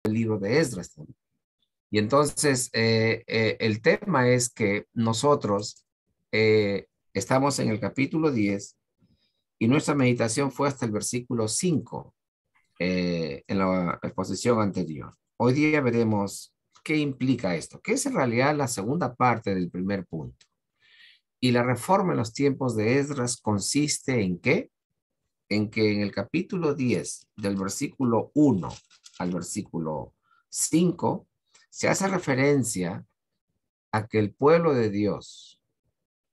el libro de Esdras también. Y entonces el tema es que nosotros estamos en el capítulo 10 y nuestra meditación fue hasta el versículo 5 en la exposición anterior. Hoy día veremos qué implica esto, que es en realidad la segunda parte del primer punto. Y la reforma en los tiempos de Esdras consiste en qué? En que en el capítulo 10, del versículo 1 al versículo 5, se hace referencia a que el pueblo de Dios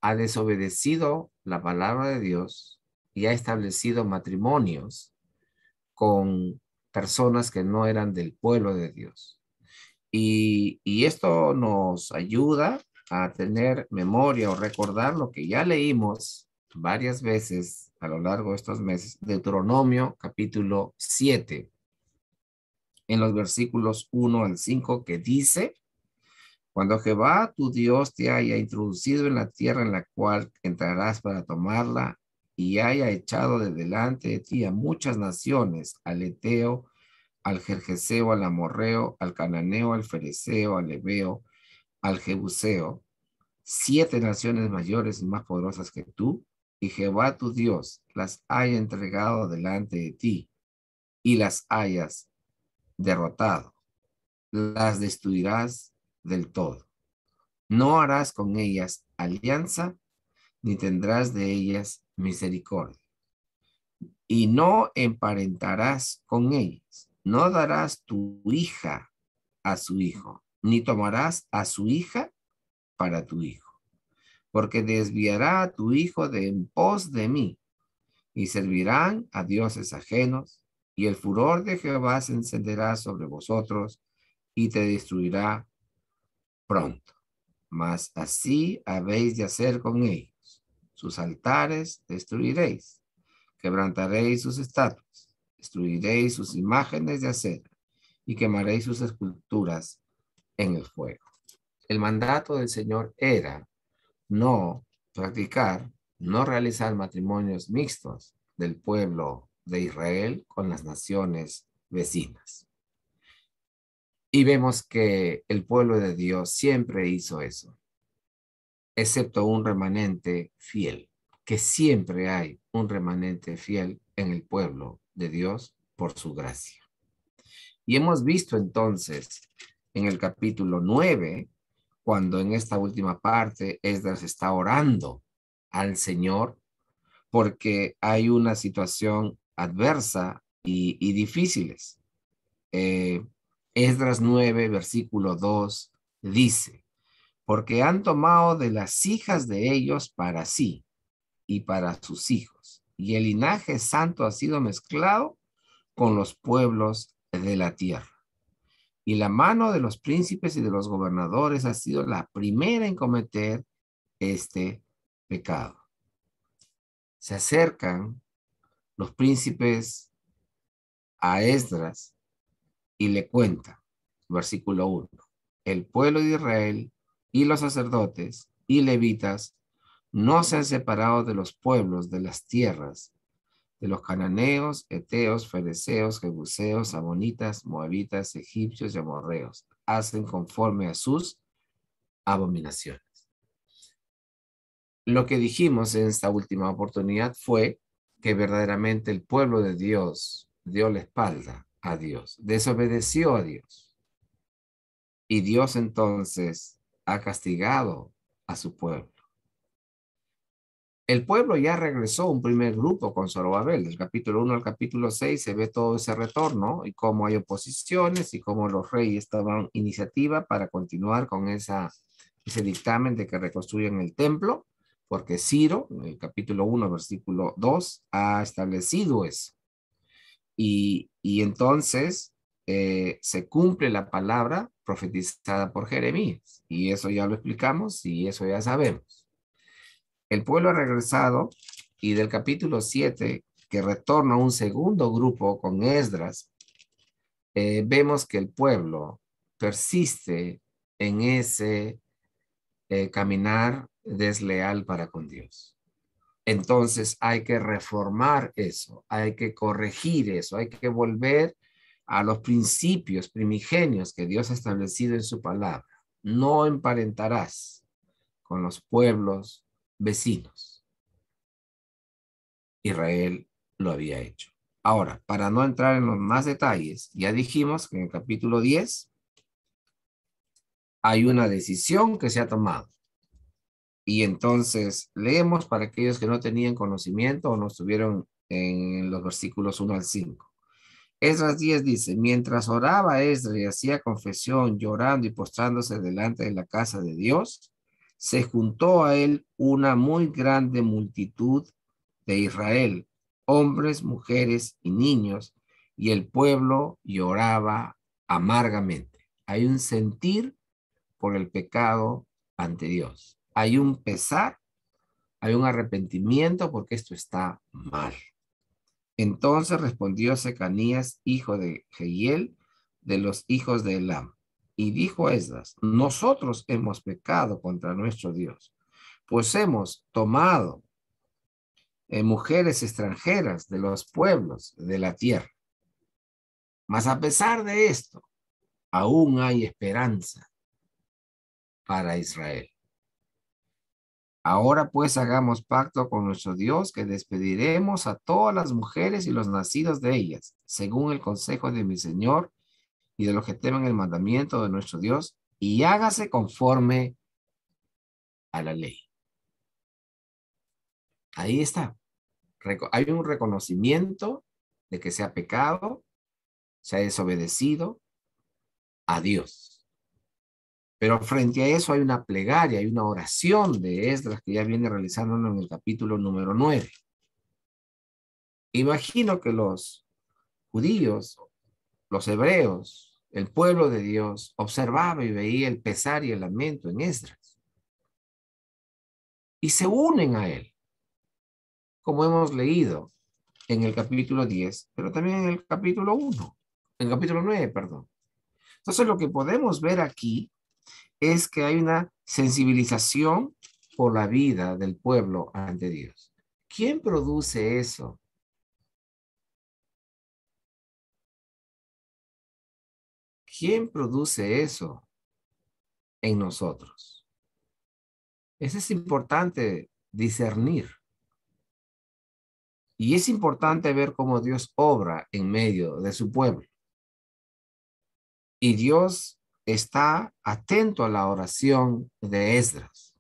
ha desobedecido la palabra de Dios y ha establecido matrimonios con personas que no eran del pueblo de Dios. Y esto nos ayuda a tener memoria o recordar lo que ya leímos varias veces a lo largo de estos meses, Deuteronomio capítulo 7, en los versículos 1 al 5, que dice: cuando Jehová tu Dios te haya introducido en la tierra en la cual entrarás para tomarla, y haya echado de delante de ti a muchas naciones, al Eteo, al Gergeseo, al Amorreo, al Cananeo, al Fereceo, al Ebeo, al Jebuseo, 7 naciones mayores y más poderosas que tú, y Jehová tu Dios las haya entregado delante de ti, y las hayas derrotado, las destruirás del todo. No harás con ellas alianza, ni tendrás de ellas misericordia. Y no emparentarás con ellas. No darás tu hija a su hijo, ni tomarás a su hija para tu hijo, porque desviará a tu hijo de en pos de mí, y servirán a dioses ajenos, y el furor de Jehová se encenderá sobre vosotros, y te destruirá pronto. Mas así habéis de hacer con ellos. Sus altares destruiréis, quebrantaréis sus estatuas, destruiréis sus imágenes de acera y quemaréis sus esculturas en el fuego. El mandato del Señor era no practicar, no realizar matrimonios mixtos del pueblo de Israel con las naciones vecinas. Y vemos que el pueblo de Dios siempre hizo eso, excepto un remanente fiel, que siempre hay un remanente fiel en el pueblo de Dios por su gracia. Y hemos visto entonces en el capítulo 9, cuando en esta última parte Esdras está orando al Señor porque hay una situación adversa y difíciles. Esdras 9, versículo 2 dice: porque han tomado de las hijas de ellos para sí y para sus hijos, y el linaje santo ha sido mezclado con los pueblos de la tierra. Y la mano de los príncipes y de los gobernadores ha sido la primera en cometer este pecado. Se acercan los príncipes a Esdras y le cuentan, versículo 1, el pueblo de Israel y los sacerdotes y levitas no se han separado de los pueblos de las tierras, de los cananeos, eteos, fereceos, jebuseos, amonitas, moabitas, egipcios y amorreos. Hacen conforme a sus abominaciones. Lo que dijimos en esta última oportunidad fue que verdaderamente el pueblo de Dios dio la espalda a Dios, desobedeció a Dios. Y Dios entonces ha castigado a su pueblo. El pueblo ya regresó un primer grupo con Zorobabel. Del capítulo 1 al capítulo 6 se ve todo ese retorno y cómo hay oposiciones y cómo los reyes toman iniciativa para continuar con ese dictamen de que reconstruyan el templo, porque Ciro, en el capítulo 1, versículo 2, ha establecido eso. Y entonces se cumple la palabra profetizada por Jeremías. Y eso ya lo explicamos y eso ya sabemos. El pueblo ha regresado y del capítulo 7, que retorna un segundo grupo con Esdras, vemos que el pueblo persiste en ese caminar desleal para con Dios. Entonces hay que reformar eso, hay que corregir eso, hay que volver a los principios primigenios que Dios ha establecido en su palabra. No emparentarás con los pueblos vecinos. Israel lo había hecho. Ahora, para no entrar en los más detalles, ya dijimos que en el capítulo 10 hay una decisión que se ha tomado. Y entonces leemos para aquellos que no tenían conocimiento o no estuvieron en los versículos 1 al 5. Esdras 10 dice, mientras oraba Esdras y hacía confesión, llorando y postrándose delante de la casa de Dios, se juntó a él una muy grande multitud de Israel, hombres, mujeres y niños, y el pueblo lloraba amargamente. Hay un sentir por el pecado ante Dios. Hay un pesar, hay un arrepentimiento porque esto está mal. Entonces respondió Secanías, hijo de Jehiel, de los hijos de Elam, y dijo a Esdras, nosotros hemos pecado contra nuestro Dios, pues hemos tomado mujeres extranjeras de los pueblos de la tierra. Mas a pesar de esto, aún hay esperanza para Israel. Ahora pues hagamos pacto con nuestro Dios que despediremos a todas las mujeres y los nacidos de ellas, según el consejo de mi Señor y de los que temen el mandamiento de nuestro Dios, y hágase conforme a la ley. Ahí está. Hay un reconocimiento de que se ha pecado, se ha desobedecido a Dios. Pero frente a eso hay una plegaria, hay una oración de Esdras que ya viene realizándolo en el capítulo número 9. Imagino que los judíos, los hebreos, el pueblo de Dios, observaba y veía el pesar y el lamento en Esdras. Y se unen a él, como hemos leído en el capítulo 10, pero también en el capítulo 1, en el capítulo 9, perdón. Entonces lo que podemos ver aquí es que hay una sensibilización por la vida del pueblo ante Dios. ¿Quién produce eso? ¿Quién produce eso en nosotros? Eso es importante discernir. Y es importante ver cómo Dios obra en medio de su pueblo. Y Dios está atento a la oración de Esdras.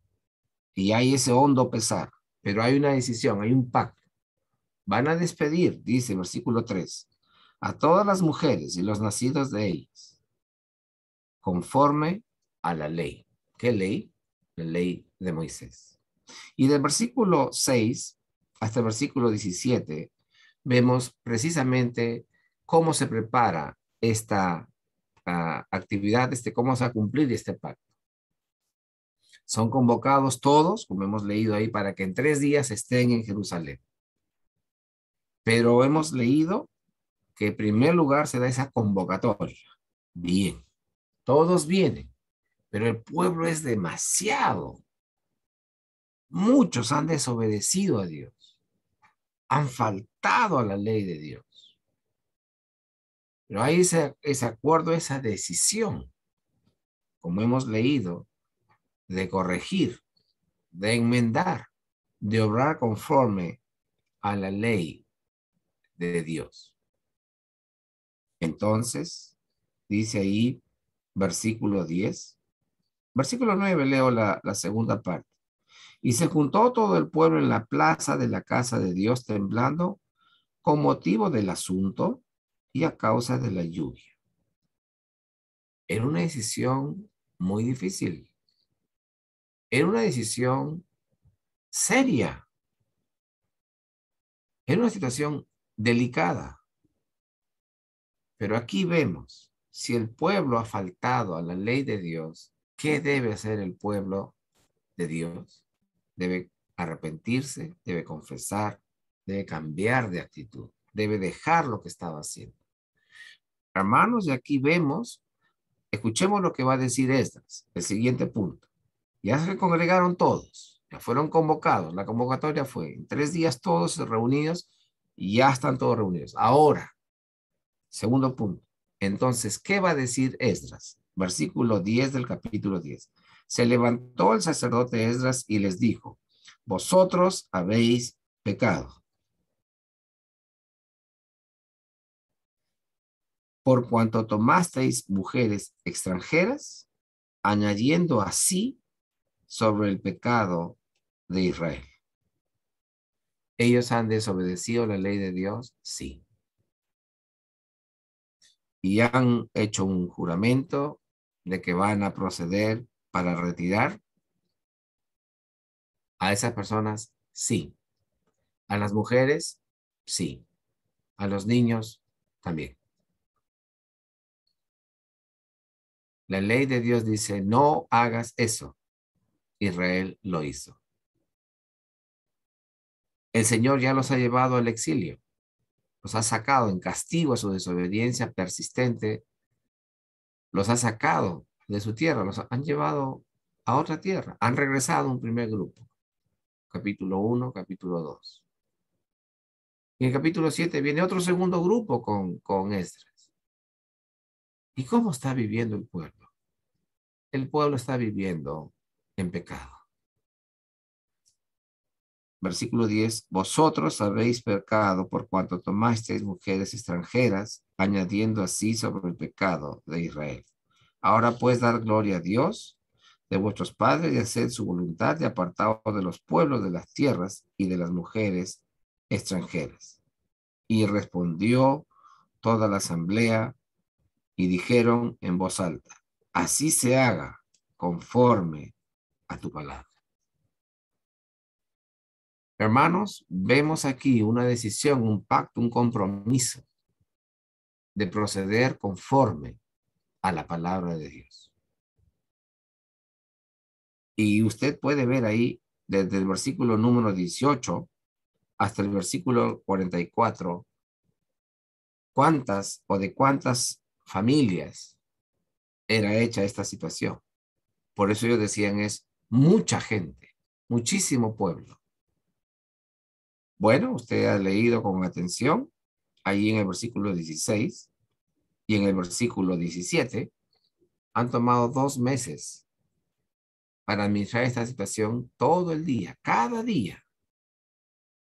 Y hay ese hondo pesar, pero hay una decisión, hay un pacto. Van a despedir, dice el versículo 3, a todas las mujeres y los nacidos de ellas, conforme a la ley. ¿Qué ley? La ley de Moisés. Y del versículo 6 hasta el versículo 17, vemos precisamente cómo se prepara esta actividad, cómo se va a cumplir este pacto. Son convocados todos, como hemos leído ahí, para que en 3 días estén en Jerusalén. Pero hemos leído que en primer lugar se da esa convocatoria. Bien, todos vienen, pero el pueblo es demasiado. Muchos han desobedecido a Dios, han faltado a la ley de Dios. Pero hay ese acuerdo, esa decisión, como hemos leído, de corregir, de enmendar, de obrar conforme a la ley de Dios. Entonces, dice ahí, versículo 10, versículo 9, leo la segunda parte. Y se juntó todo el pueblo en la plaza de la casa de Dios temblando con motivo del asunto y a causa de la lluvia. Era una decisión muy difícil. Era una decisión seria. Era una situación delicada. Pero aquí vemos, si el pueblo ha faltado a la ley de Dios, ¿qué debe hacer el pueblo de Dios? Debe arrepentirse, debe confesar, debe cambiar de actitud, debe dejar lo que estaba haciendo. Hermanos, y aquí vemos, escuchemos lo que va a decir Esdras, el siguiente punto. Ya se congregaron todos, ya fueron convocados. La convocatoria fue en 3 días todos reunidos y ya están todos reunidos. Ahora, segundo punto, Entonces, ¿qué va a decir Esdras? Versículo 10 del capítulo 10. Se levantó el sacerdote Esdras y les dijo, vosotros habéis pecado, por cuanto tomasteis mujeres extranjeras, añadiendo así sobre el pecado de Israel. ¿Ellos han desobedecido la ley de Dios? Sí. ¿Y han hecho un juramento de que van a proceder para retirar a esas personas? Sí. ¿A las mujeres? Sí. ¿A los niños? También. La ley de Dios dice, no hagas eso. Israel lo hizo. El Señor ya los ha llevado al exilio. Los ha sacado en castigo a su desobediencia persistente. Los ha sacado de su tierra. Los han llevado a otra tierra. Han regresado un primer grupo. Capítulo 1, capítulo 2. Y en el capítulo 7 viene otro segundo grupo con Esdras. ¿Y cómo está viviendo el pueblo? El pueblo está viviendo en pecado. Versículo 10, vosotros habéis pecado por cuanto tomasteis mujeres extranjeras, añadiendo así sobre el pecado de Israel. Ahora pues dar gloria a Dios de vuestros padres y hacer su voluntad y apartados de los pueblos de las tierras y de las mujeres extranjeras. Y respondió toda la asamblea y dijeron en voz alta, así se haga conforme a tu palabra. Hermanos, vemos aquí una decisión, un pacto, un compromiso de proceder conforme a la palabra de Dios. Y usted puede ver ahí desde el versículo número 18 hasta el versículo 44 cuántas o de cuántas familias era hecha esta situación. Por eso ellos decían es mucha gente, muchísimo pueblo. Bueno, usted ha leído con atención ahí en el versículo 16 y en el versículo 17 han tomado 2 meses para administrar esta situación todo el día, cada día.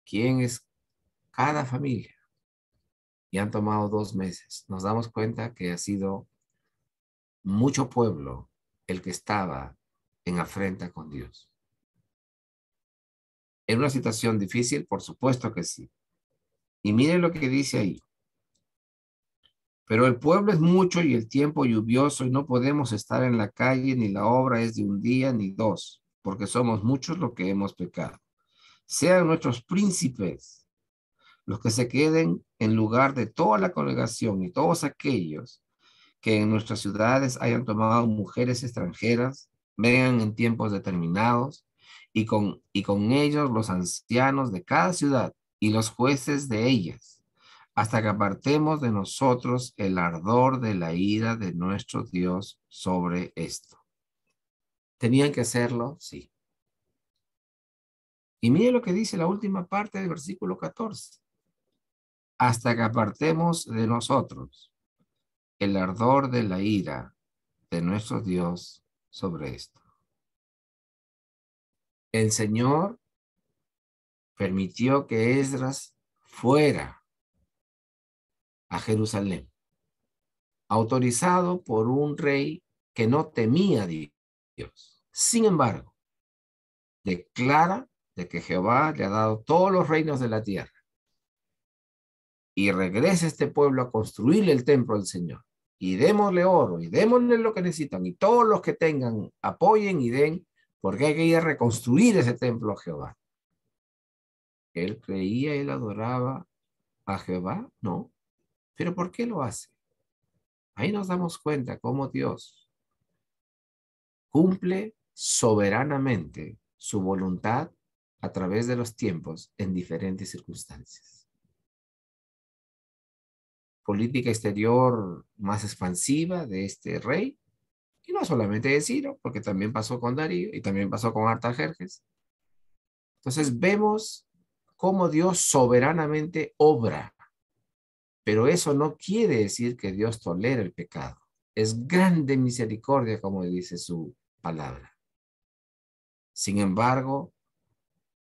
¿Quién es cada familia? Y han tomado 2 meses. Nos damos cuenta que ha sido mucho pueblo el que estaba en afrenta con Dios. ¿En una situación difícil? Por supuesto que sí. Y miren lo que dice ahí. Pero el pueblo es mucho y el tiempo lluvioso y no podemos estar en la calle, ni la obra es de un día ni 2, porque somos muchos los que hemos pecado. Sean nuestros príncipes los que se queden en lugar de toda la congregación y todos aquellos que en nuestras ciudades hayan tomado mujeres extranjeras, vengan en tiempos determinados y con ellos los ancianos de cada ciudad y los jueces de ellas, hasta que apartemos de nosotros el ardor de la ira de nuestro Dios sobre esto. ¿Tenían que hacerlo? Sí. Y mire lo que dice la última parte del versículo 14. Hasta que apartemos de nosotros el ardor de la ira de nuestro Dios sobre esto. El Señor permitió que Esdras fuera a Jerusalén, autorizado por un rey que no temía a Dios. Sin embargo, declara de que Jehová le ha dado todos los reinos de la tierra y regrese este pueblo a construirle el templo al Señor. Y démosle oro y démosle lo que necesitan y todos los que tengan apoyen y den porque hay que ir a reconstruir ese templo a Jehová. Él creía, él adoraba a Jehová, no. ¿Pero por qué lo hace? Ahí nos damos cuenta cómo Dios cumple soberanamente su voluntad a través de los tiempos en diferentes circunstancias. Política exterior más expansiva de este rey, y no solamente de Ciro, porque también pasó con Darío y también pasó con Artajerjes. Entonces vemos cómo Dios soberanamente obra Pero eso no quiere decir que Dios tolera el pecado. Es grande misericordia, como dice su palabra. Sin embargo,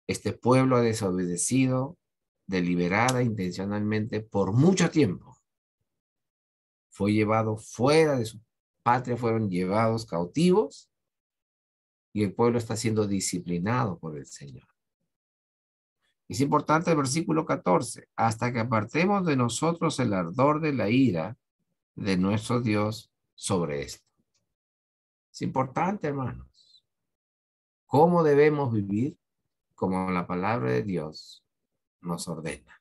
este pueblo ha desobedecido deliberada, intencionalmente, por mucho tiempo. Fue llevado fuera de su patria, fueron llevados cautivos y el pueblo está siendo disciplinado por el Señor. Es importante el versículo 14, hasta que apartemos de nosotros el ardor de la ira de nuestro Dios sobre esto. Es importante, hermanos. ¿Cómo debemos vivir? Como la palabra de Dios nos ordena.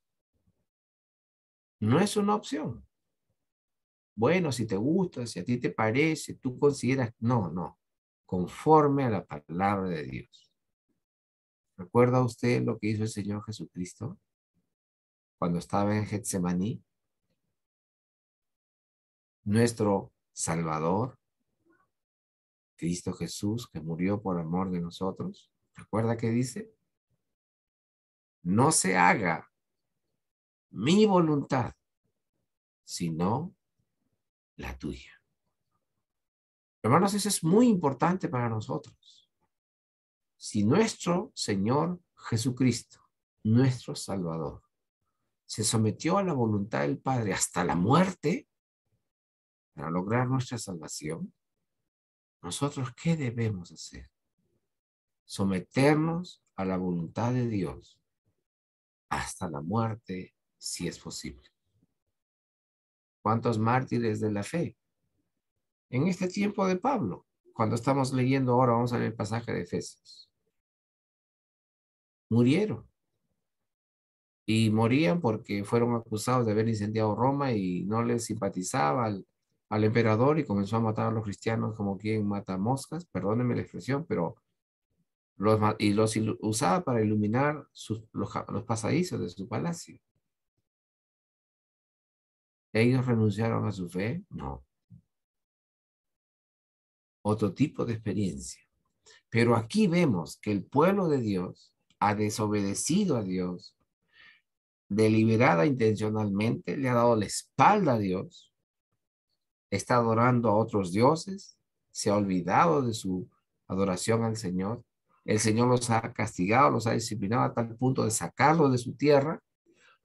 No es una opción. Bueno, si te gusta, si a ti te parece, tú consideras, no, no, conforme a la palabra de Dios. ¿Recuerda usted lo que hizo el Señor Jesucristo cuando estaba en Getsemaní? Nuestro Salvador, Cristo Jesús, que murió por amor de nosotros. ¿Recuerda qué dice? No se haga mi voluntad, sino la tuya. Hermanos, eso es muy importante para nosotros. Si nuestro Señor Jesucristo, nuestro Salvador, se sometió a la voluntad del Padre hasta la muerte para lograr nuestra salvación, nosotros, ¿qué debemos hacer? Someternos a la voluntad de Dios hasta la muerte, si es posible. ¿Cuántos mártires de la fe? En este tiempo de Pablo, cuando estamos leyendo ahora, vamos a leer el pasaje de Efesios. Murieron. Y morían porque fueron acusados de haber incendiado Roma y no les simpatizaba al emperador y comenzó a matar a los cristianos como quien mata moscas, perdónenme la expresión, pero los usaba para iluminar los pasadizos de su palacio. ¿Ellos renunciaron a su fe? No. Otro tipo de experiencia. Pero aquí vemos que el pueblo de Dios ha desobedecido a Dios deliberada intencionalmente, le ha dado la espalda a Dios, está adorando a otros dioses, se ha olvidado de su adoración al Señor. El Señor los ha castigado, los ha disciplinado a tal punto de sacarlos de su tierra,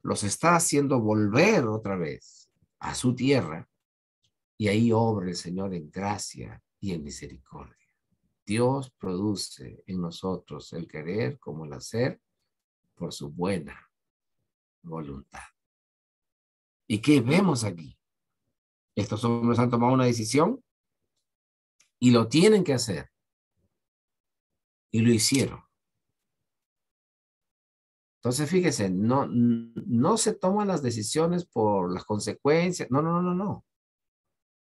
los está haciendo volver otra vez a su tierra y ahí obra el Señor en gracia y en misericordia. Dios produce en nosotros el querer como el hacer por su buena voluntad. ¿Y qué vemos aquí? Estos hombres han tomado una decisión y lo tienen que hacer. Y lo hicieron. Entonces, fíjese, no se toman las decisiones por las consecuencias. No, no, no, no, no.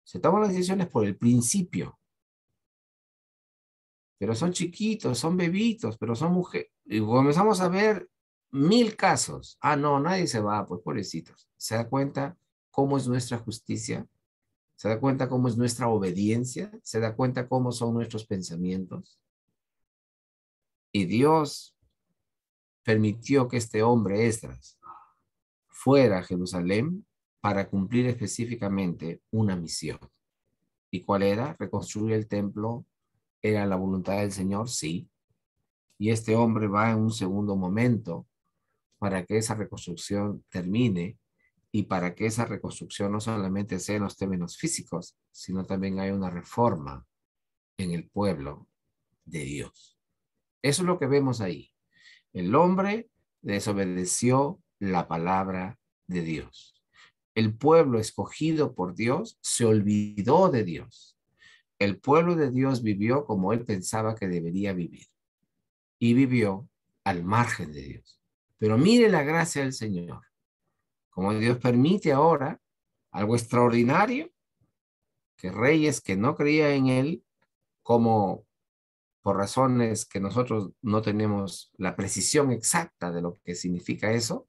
Se toman las decisiones por el principio. Pero son chiquitos, son bebitos, pero son mujeres. Y comenzamos a ver 1000 casos. Ah, no, nadie se va, pues pobrecitos. ¿Se da cuenta cómo es nuestra justicia? ¿Se da cuenta cómo es nuestra obediencia? ¿Se da cuenta cómo son nuestros pensamientos? Y Dios permitió que este hombre, Esdras, fuera a Jerusalén para cumplir específicamente una misión. ¿Y cuál era? Reconstruir el templo. ¿Era la voluntad del Señor? Sí. Y este hombre va en un segundo momento para que esa reconstrucción termine y para que esa reconstrucción no solamente sea en los términos físicos, sino también hay una reforma en el pueblo de Dios. Eso es lo que vemos ahí. El hombre desobedeció la palabra de Dios. El pueblo escogido por Dios se olvidó de Dios. El pueblo de Dios vivió como él pensaba que debería vivir y vivió al margen de Dios. Pero mire la gracia del Señor. Como Dios permite ahora algo extraordinario, que reyes que no creían en él, como por razones que nosotros no tenemos la precisión exacta de lo que significa eso,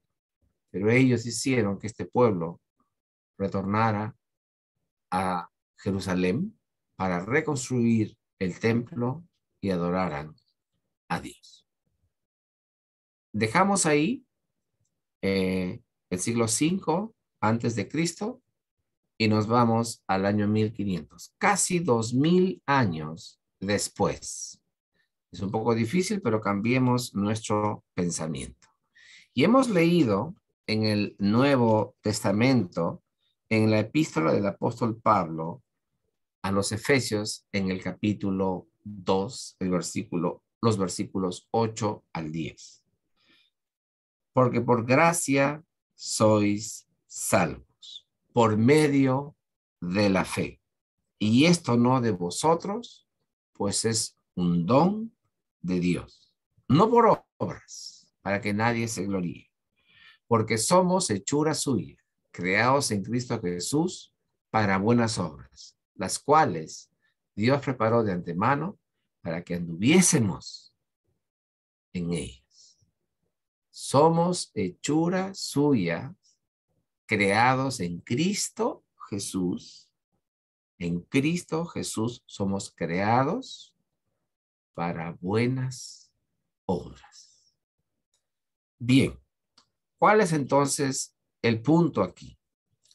pero ellos hicieron que este pueblo retornara a Jerusalén para reconstruir el templo y adoraran a Dios. Dejamos ahí el siglo V antes de Cristo y nos vamos al año 1500, casi 2000 años después. Es un poco difícil, pero cambiemos nuestro pensamiento. Y hemos leído en el Nuevo Testamento, en la epístola del apóstol Pablo a los Efesios, en el capítulo 2, los versículos 8 al 10. Porque por gracia sois salvos, por medio de la fe. Y esto no de vosotros, pues es un don de Dios. No por obras, para que nadie se gloríe. Porque somos hechura suya, creados en Cristo Jesús para buenas obras, las cuales Dios preparó de antemano para que anduviésemos en ellas. Somos hechura suya, creados en Cristo Jesús. En Cristo Jesús somos creados para buenas obras. Bien, ¿cuál es entonces el punto aquí?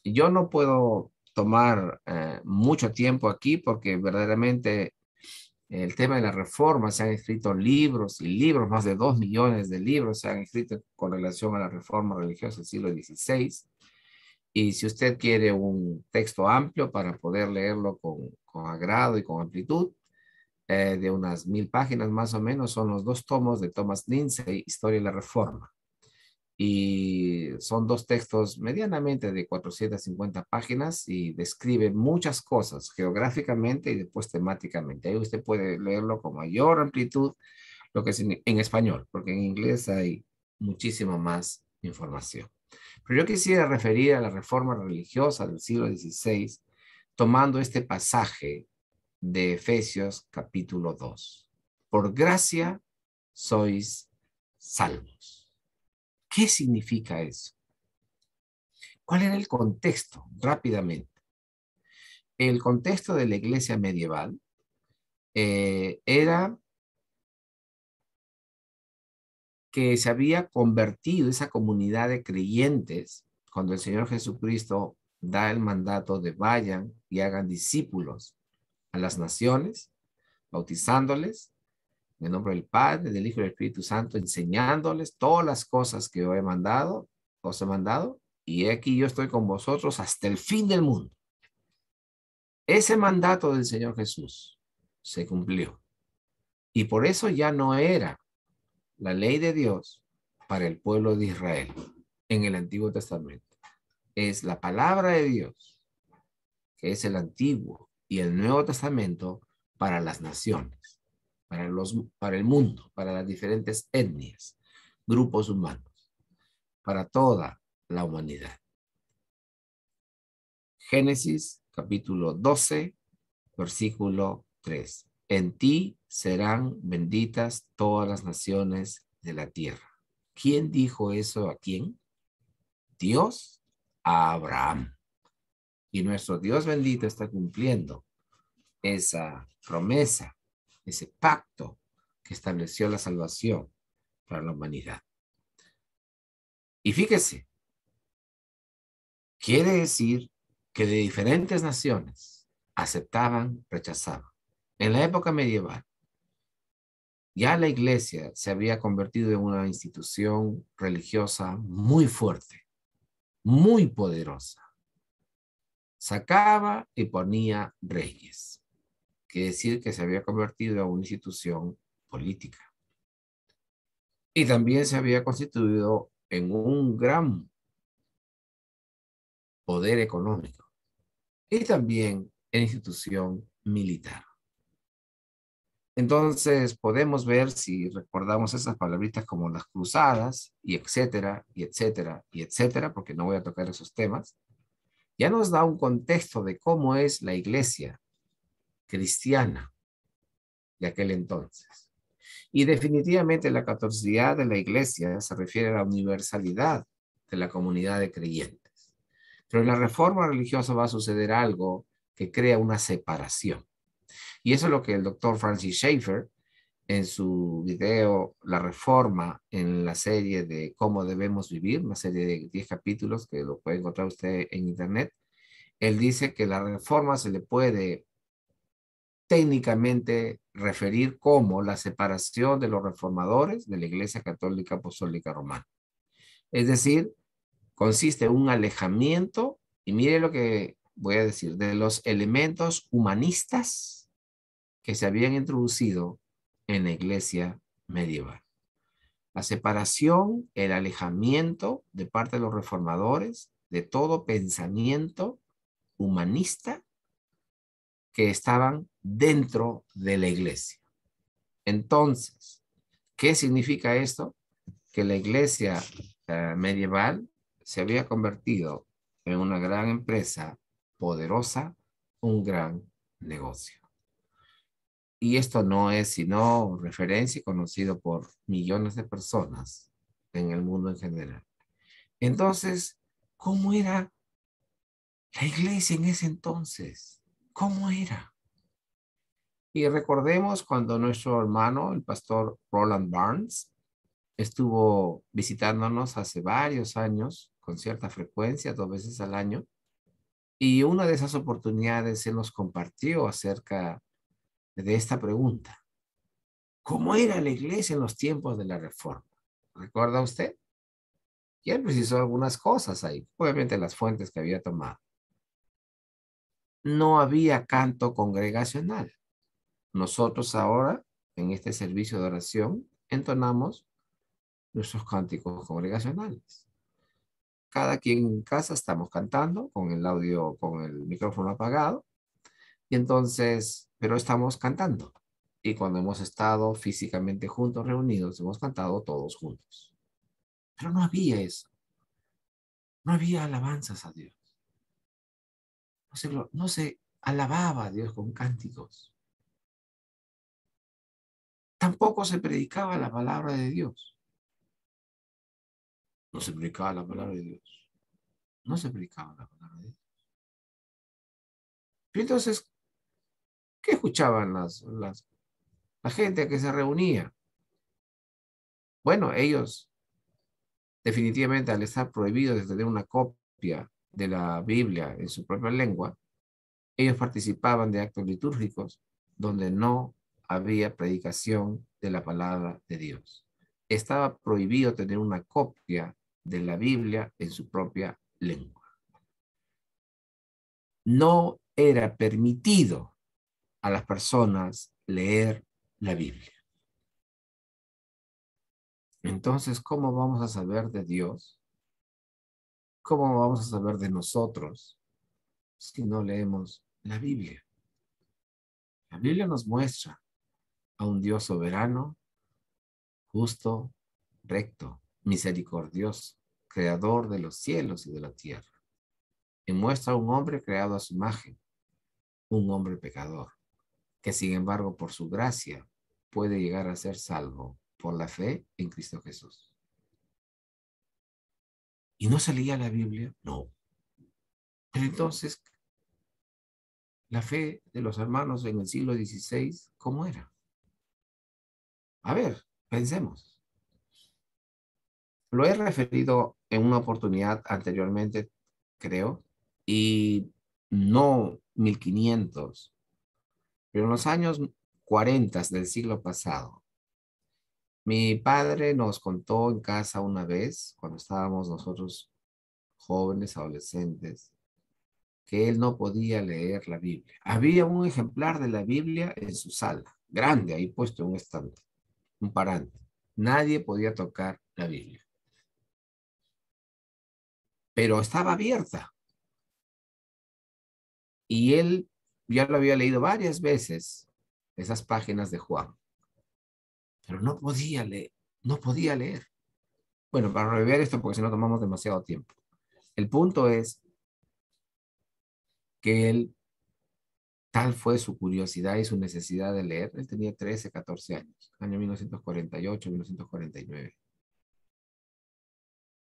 Yo no puedo tomar mucho tiempo aquí porque verdaderamente el tema de la reforma, se han escrito libros y libros, más de 2 millones de libros se han escrito con relación a la reforma religiosa del siglo XVI. Y si usted quiere un texto amplio para poder leerlo con agrado y con amplitud, de unas 1000 páginas más o menos, son los 2 tomos de Thomas Lindsay, Historia de la Reforma. Y son 2 textos medianamente de 450 páginas y describe muchas cosas geográficamente y después temáticamente. Ahí usted puede leerlo con mayor amplitud, lo que es en español, porque en inglés hay muchísimo más información. Pero yo quisiera referir a la reforma religiosa del siglo XVI, tomando este pasaje de Efesios capítulo 2. Por gracia sois salvos. ¿Qué significa eso? ¿Cuál era el contexto? Rápidamente. El contexto de la iglesia medieval era que se había convertido esa comunidad de creyentes cuando el Señor Jesucristo da el mandato de vayan y hagan discípulos a las naciones, bautizándoles en el nombre del Padre, del Hijo y del Espíritu Santo, enseñándoles todas las cosas que os he mandado, y aquí yo estoy con vosotros hasta el fin del mundo. Ese mandato del Señor Jesús se cumplió. Y por eso ya no era la ley de Dios para el pueblo de Israel en el Antiguo Testamento. Es la palabra de Dios, que es el Antiguo y el Nuevo Testamento para las naciones, para el mundo, para las diferentes etnias, grupos humanos, para toda la humanidad. Génesis capítulo 12, versículo 3. En ti serán benditas todas las naciones de la tierra. ¿Quién dijo eso a quién? Dios a Abraham. Y nuestro Dios bendito está cumpliendo esa promesa, ese pacto que estableció la salvación para la humanidad. Y fíjese, quiere decir que de diferentes naciones aceptaban, rechazaban. En la época medieval, ya la iglesia se había convertido en una institución religiosa muy fuerte, muy poderosa. Sacaba y ponía reyes. Quiere decir que se había convertido en una institución política. Y también se había constituido en un gran poder económico y también en institución militar. Entonces podemos ver, si recordamos esas palabritas como las cruzadas y etcétera, y etcétera, y etcétera, porque no voy a tocar esos temas, ya nos da un contexto de cómo es la iglesia cristiana de aquel entonces. Y definitivamente la catolicidad de la iglesia se refiere a la universalidad de la comunidad de creyentes. Pero en la reforma religiosa va a suceder algo que crea una separación. Y eso es lo que el doctor Francis Schaeffer en su video La Reforma en la serie de Cómo debemos vivir, una serie de 10 capítulos que lo puede encontrar usted en internet. Él dice que la reforma se le puede técnicamente referir como la separación de los reformadores de la Iglesia Católica Apostólica Romana. Es decir, consiste en un alejamiento, y mire lo que voy a decir, de los elementos humanistas que se habían introducido en la Iglesia medieval. La separación, el alejamiento de parte de los reformadores de todo pensamiento humanista que estaban dentro de la iglesia. Entonces, ¿qué significa esto? Que la iglesia medieval se había convertido en una gran empresa poderosa, un gran negocio. Y esto no es sino referencia y conocido por millones de personas en el mundo en general. Entonces, ¿cómo era la iglesia en ese entonces? ¿Cómo era? Y recordemos cuando nuestro hermano, el pastor Roland Barnes, estuvo visitándonos hace varios años, con cierta frecuencia, 2 veces al año, y una de esas oportunidades se nos compartió acerca de esta pregunta. ¿Cómo era la iglesia en los tiempos de la Reforma? ¿Recuerda usted? Y él precisó algunas cosas ahí, obviamente las fuentes que había tomado. No había canto congregacional. Nosotros ahora, en este servicio de oración, entonamos nuestros cánticos congregacionales. Cada quien en casa estamos cantando con el audio, con el micrófono apagado, y entonces, pero estamos cantando. Y cuando hemos estado físicamente juntos, reunidos, hemos cantado todos juntos. Pero no había eso. No había alabanzas a Dios. No se alababa a Dios con cánticos. Tampoco se predicaba la palabra de Dios. No se predicaba la palabra de Dios. No se predicaba la palabra de Dios. Y entonces, ¿qué escuchaban la gente que se reunía? Bueno, ellos definitivamente al estar prohibidos de tener una copia de la Biblia en su propia lengua, ellos participaban de actos litúrgicos donde no había predicación de la palabra de Dios. Estaba prohibido tener una copia de la Biblia en su propia lengua. No era permitido a las personas leer la Biblia. Entonces, ¿cómo vamos a saber de Dios? ¿Cómo vamos a saber de nosotros si no leemos la Biblia? La Biblia nos muestra a un Dios soberano, justo, recto, misericordioso, creador de los cielos y de la tierra. Y muestra a un hombre creado a su imagen, un hombre pecador, que sin embargo por su gracia puede llegar a ser salvo por la fe en Cristo Jesús. ¿Y no se leía la Biblia? No. Pero entonces, la fe de los hermanos en el siglo XVI, ¿cómo era? A ver, pensemos. Lo he referido en una oportunidad anteriormente, creo, y no 1500, pero en los años 40 del siglo pasado. Mi padre nos contó en casa una vez, cuando estábamos nosotros jóvenes, adolescentes, que él no podía leer la Biblia. Había un ejemplar de la Biblia en su sala, grande, ahí puesto en un estante, un parante. Nadie podía tocar la Biblia, pero estaba abierta. Y él ya lo había leído varias veces, esas páginas de Juan, pero no podía leer, no podía leer. Bueno, para rever esto, porque si no tomamos demasiado tiempo. El punto es que él, tal fue su curiosidad y su necesidad de leer, él tenía 13, 14 años, año 1948, 1949.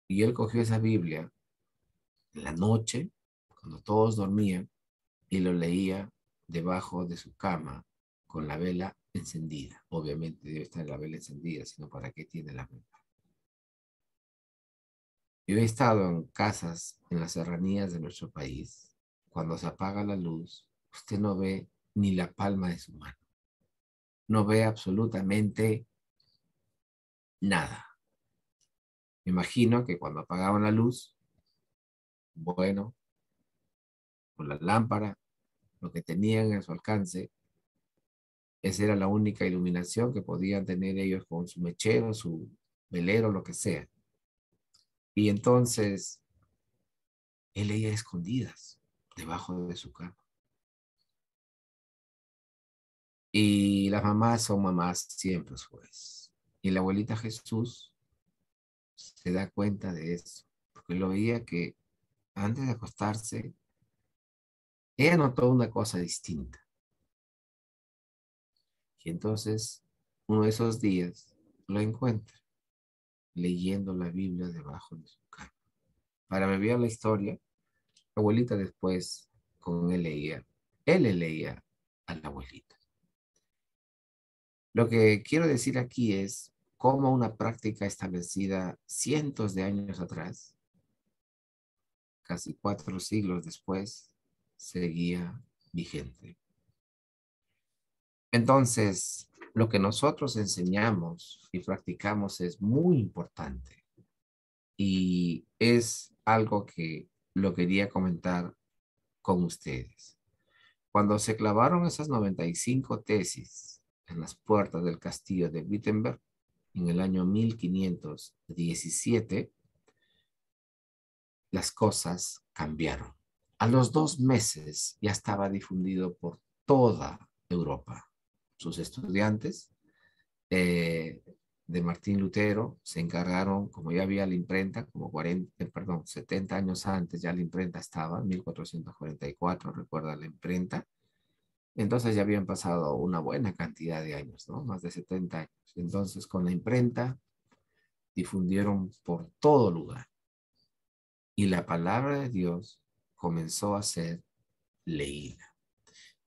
Y él cogió esa Biblia en la noche, cuando todos dormían, y lo leía debajo de su cama con la vela encendida. Obviamente debe estar la vela encendida, sino ¿para qué tiene la vela? Yo he estado en casas en las serranías de nuestro país. Cuando se apaga la luz, usted no ve ni la palma de su mano. No ve absolutamente nada. Me imagino que cuando apagaban la luz, bueno, con la lámpara, lo que tenían a su alcance, esa era la única iluminación que podían tener ellos con su mechero, su velero, lo que sea. Y entonces él leía a escondidas debajo de su cama. Y las mamás son mamás siempre, pues. Y la abuelita Jesús se da cuenta de eso, porque lo veía que antes de acostarse, ella notó una cosa distinta. Y entonces, uno de esos días, lo encuentra leyendo la Biblia debajo de su cama. Para abreviar la historia, la abuelita después con él le leía a la abuelita. Lo que quiero decir aquí es cómo una práctica establecida cientos de años atrás, casi 4 siglos después, seguía vigente. Entonces, lo que nosotros enseñamos y practicamos es muy importante y es algo que lo quería comentar con ustedes. Cuando se clavaron esas 95 tesis en las puertas del castillo de Wittenberg en el año 1517, las cosas cambiaron. A los 2 meses ya estaba difundido por toda Europa. Sus estudiantes de Martín Lutero se encargaron, como ya había la imprenta, como 70 años antes ya la imprenta estaba, en 1444, recuerda la imprenta. Entonces ya habían pasado una buena cantidad de años, ¿no? Más de 70 años. Entonces con la imprenta difundieron por todo lugar. Y la palabra de Dios comenzó a ser leída.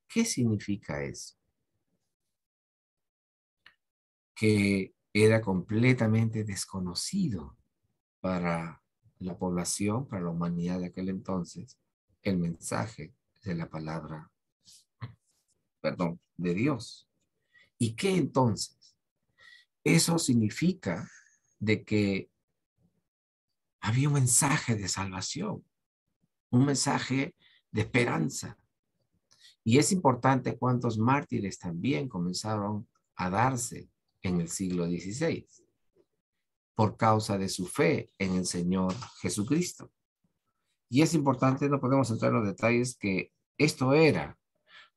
¿Qué significa eso? Que era completamente desconocido para la población, para la humanidad de aquel entonces, el mensaje de la palabra, perdón, de Dios. ¿Y qué entonces? Eso significa de que había un mensaje de salvación, un mensaje de esperanza. Y es importante cuántos mártires también comenzaron a darse en el siglo XVI por causa de su fe en el Señor Jesucristo. Y es importante, no podemos entrar en los detalles, que esto era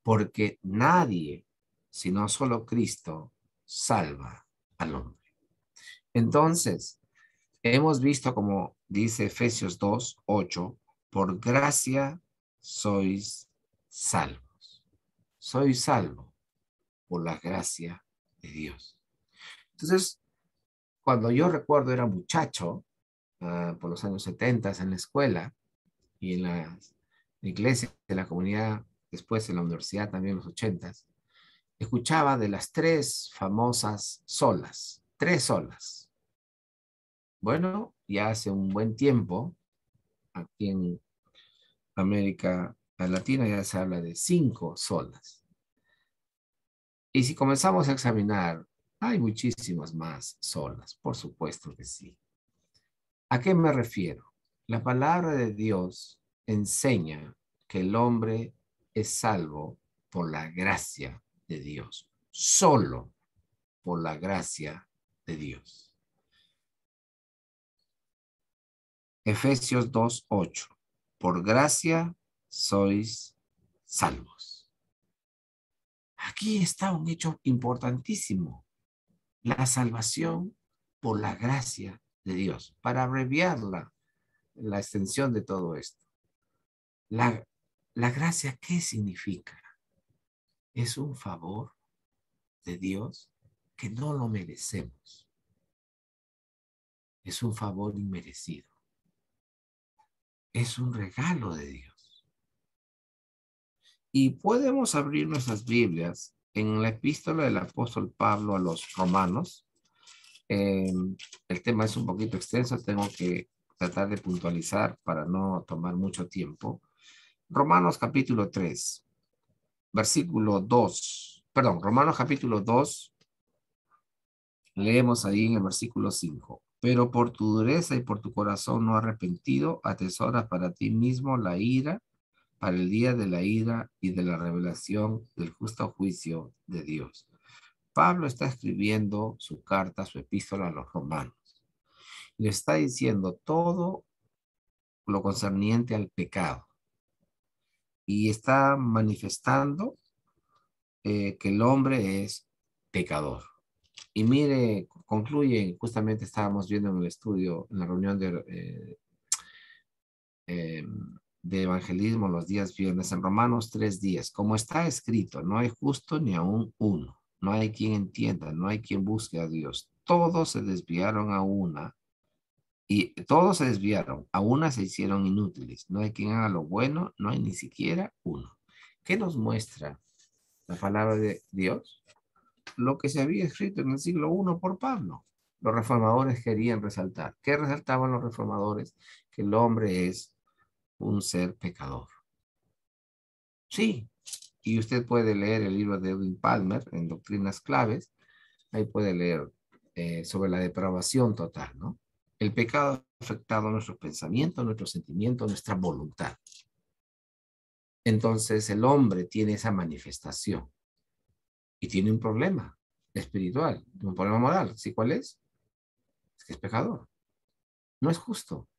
porque nadie, sino solo Cristo, salva al hombre. Entonces, hemos visto como dice Efesios 2:8, por gracia sois salvos. Soy salvo por la gracia de Dios. Entonces, cuando yo recuerdo era muchacho, por los años 70 en la escuela y en la iglesia, en la comunidad, después en la universidad también en los 80, escuchaba de las 3 famosas solas, 3 solas. Bueno, ya hace un buen tiempo, aquí en América Latina ya se habla de 5 solas. Y si comenzamos a examinar, hay muchísimas más solas, por supuesto que sí. ¿A qué me refiero? La palabra de Dios enseña que el hombre es salvo por la gracia de Dios, solo por la gracia de Dios. Efesios 2:8. Por gracia sois salvos. Aquí está un hecho importantísimo. La salvación por la gracia de Dios. Para abreviar la extensión de todo esto. La gracia, ¿qué significa? Es un favor de Dios que no lo merecemos. Es un favor inmerecido. Es un regalo de Dios. Y podemos abrir nuestras Biblias En la epístola del apóstol Pablo a los romanos, eh, el tema es un poquito extenso, tengo que tratar de puntualizar para no tomar mucho tiempo. Romanos capítulo 3, versículo 2, perdón, Romanos capítulo 2, leemos ahí en el versículo 5. Pero por tu dureza y por tu corazón no arrepentido, atesora para ti mismo la ira, para el día de la ira y de la revelación del justo juicio de Dios. Pablo está escribiendo su carta, su epístola a los romanos. Le está diciendo todo lo concerniente al pecado y está manifestando que el hombre es pecador. Y mire, concluye, justamente estábamos viendo en el estudio, en la reunión eh, de evangelismo los días viernes, en Romanos 3:10, como está escrito, no hay justo ni aún uno, no hay quien entienda, no hay quien busque a Dios. Todos se desviaron a una y todos se desviaron, a una se hicieron inútiles. No hay quien haga lo bueno, no hay ni siquiera uno. ¿Qué nos muestra la palabra de Dios? Lo que se había escrito en el siglo I por Pablo. Los reformadores querían resaltar. ¿Qué resaltaban los reformadores? Que el hombre es un ser pecador. Sí, y usted puede leer el libro de Edwin Palmer en Doctrinas Claves, ahí puede leer sobre la depravación total, ¿no? El pecado ha afectado nuestros pensamientos, nuestros sentimientos, nuestra voluntad. Entonces el hombre tiene esa manifestación y tiene un problema espiritual, un problema moral. ¿Sí cuál es? Es que es pecador. No es justo.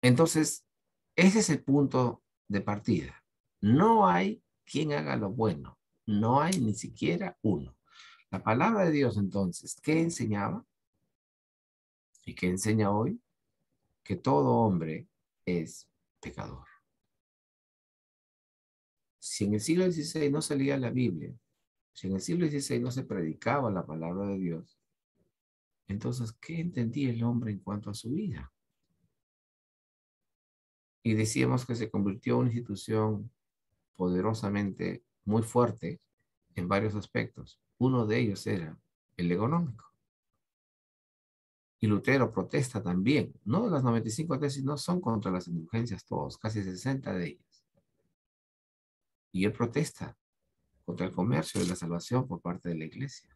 Entonces, ese es el punto de partida. No hay quien haga lo bueno. No hay ni siquiera uno. La palabra de Dios, entonces, ¿qué enseñaba? ¿Y qué enseña hoy? Que todo hombre es pecador. Si en el siglo XVI no se leía la Biblia, si en el siglo XVI no se predicaba la palabra de Dios, entonces, ¿qué entendía el hombre en cuanto a su vida? Y decíamos que se convirtió en una institución poderosamente muy fuerte en varios aspectos. Uno de ellos era el económico. Y Lutero protesta también. No, las 95 tesis no son contra las indulgencias todos, casi 60 de ellas. Y él protesta contra el comercio de la salvación por parte de la iglesia.